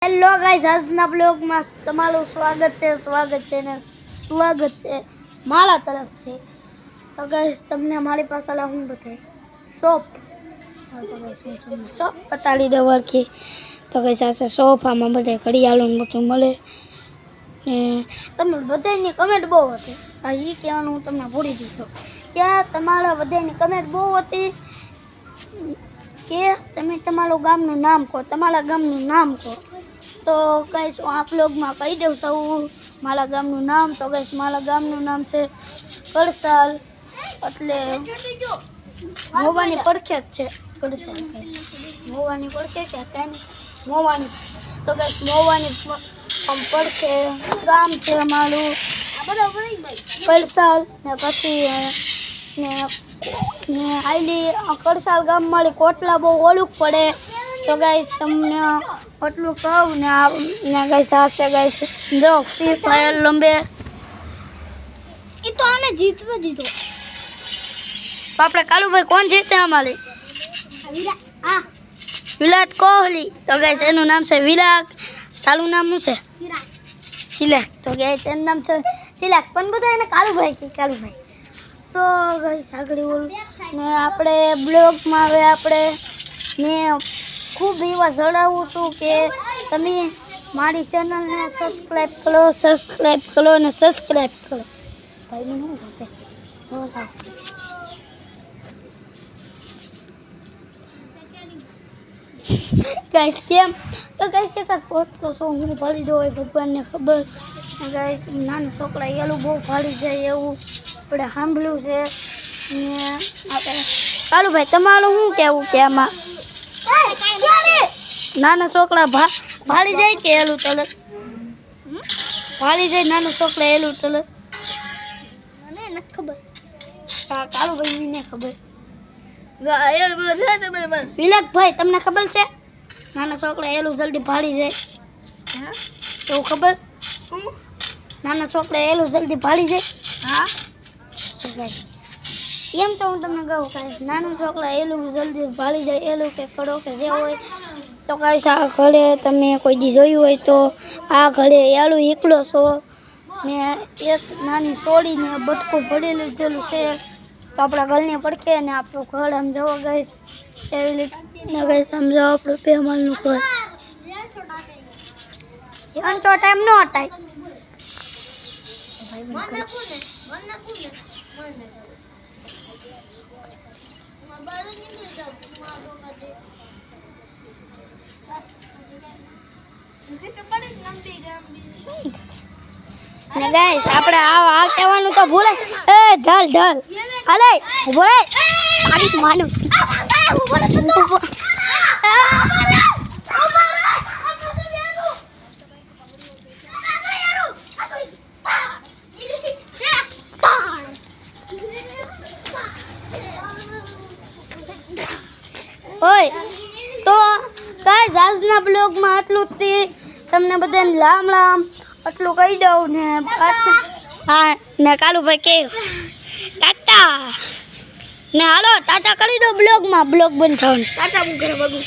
Hello guys, આજના બ્લોગમાં તમારું સ્વાગત છે મારા તરફથી। તો ગાઈસ, તમને મારી પાસે હું બતાવી શોપ શોપ બતાડી દઉં વારખી। તો ગાઈસ, આ શોપ આમાં બધા ઘડિયાળું બધું મળે ને તમે બધાની કમેન્ટ બહુ હતી। આ એ કહેવાનું હું તમને ભૂલી દીધો ત્યાં તમારા બધાની કમેન્ટ બહુ હતી કે તમે તમારું ગામનું નામ કહો, તમારા ગામનું નામ કહો। તો ગાઈસ, હું આ બ્લોગમાં કહી દઉં છું મારા ગામનું નામ। તો ગાઈસ, મારા ગામનું નામ છે કડસાલ, એટલે મોવાની પડખે જ છે કડસાલ। ગાઈસ, મોવાની પડખે કે કાંઈ મોવાની। તો ગાઈસ, મોવાની પડખે ગામ છે અમારું કડસાલ ને પછી ને આઈલી કડસાલ ગામ મારી કોટલા બહુ ઓળું પડે। તો ગાઈસ, તમને એટલું કહું ને ગાઈસ, આ છે ગાઈસ જો ફ્રી ફાયર લંબે એ તો આને જીતવા દીધો। તો આપણે કાલુભાઈ કોણ જીતે અમારે? વિરાટ કોહલી। તો ગાઈસ, એનું નામ છે વિરાટ, તારું નામ શું છે? સિલાક। તો ગાઈસ, એનું નામ છે સિલાક, પણ બધા એને કાલુભાઈ કે કાલુભાઈ। તો ગાઈસ, આગળ બોલું ને આપણે બ્લોગમાં હવે આપણે મેં ખૂબ એવા જણાવું છું કે તમે મારી ચેનલને સબસ્ક્રાઈબ કરો અને સબસ્ક્રાઈબ કરો। ભાઈને શું કહે ગાઈસ, કેમ? તો ગાઈસ, એક પોત તો હું ફાડી દઉં હોય ભગવાનને ખબર। ગાઈસ, નાના છોકરા એલું બહુ ફાડી જાય એવું આપણે સાંભળ્યું છે ને આપણે કાલુભાઈ તમારું શું કહેવું કે આમાં નાના છોકરા ભાડી જાય કે એલું તલત ભાડી જાય? નાના છોકરા એલું તલત મને નથી ખબર, કાલુભાઈ ને ખબર। વિલાકભાઈ, તમને ખબર છે નાના છોકરા એલું જલ્દી ભાડી જાય? એવું ખબર? નાના છોકરા એલું જલ્દી ભાડી જાય? હા, એમ તો હું તમને કહું કે નાના છોકરા એલું જલ્દી ભાળી જાય એલું કે કરો કે જે હોય। તો ગાઈસ, આ ઘરે તમે કોઈ દી જોયું હોય તો આ ઘરે એલું એકલો છો ને એક નાની છોડીને બટકું ભરી લીધેલું છે। તો આપણા ઘરની પડખે ને આપણું ઘર આમ જવો ગાઈસ એવી રીતે ગાઈસ, આમ જાઓ આપણું પહેમાલનું ઘર અંચો ટાઈમ નો હટાય ને ગાઈસ, આપણે આ કહેવાનું તો ભૂલે એ ઢલ હાલે ભૂલે તારી માનું ઓય। તો ગાઈસ, આજના બ્લોગમાં આટલું જ તમને બધાને રામ રામ આટલું કહી દઉં ને હા ને કાલુભાઈ કે ટાટા ને હાલો ટાટા કરી દો બ્લોગ બંધ થવાનું ટાટા હું ઘરે બગું।